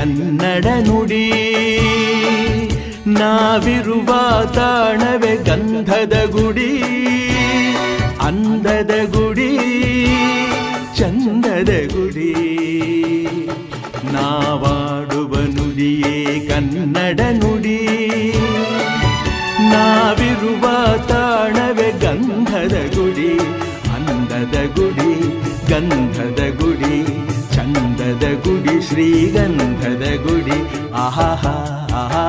ಕನ್ನಡ ನುಡಿ. ನಾವಿರುವ ತಾಣವೇ ಗಂಧದ ಗುಡಿ, ಅಂದದ ಗುಡಿ, ಚಂದದ ಗುಡಿ. ನಾವಾಡುವ ನುಡಿಯೇ ಕನ್ನಡ ನುಡಿ. ನಾವಿರುವ ತಾಣವೇ ಗಂಧದ ಗುಡಿ, ಅಂದದ ಗುಡಿ, ಗಂಧದ ಗುಡಿ, ಚಂದದ ಗುಡಿ, ಶ್ರೀಗಂಧದ ಗುಡಿ. ಆಹಾ ಆಹಾ.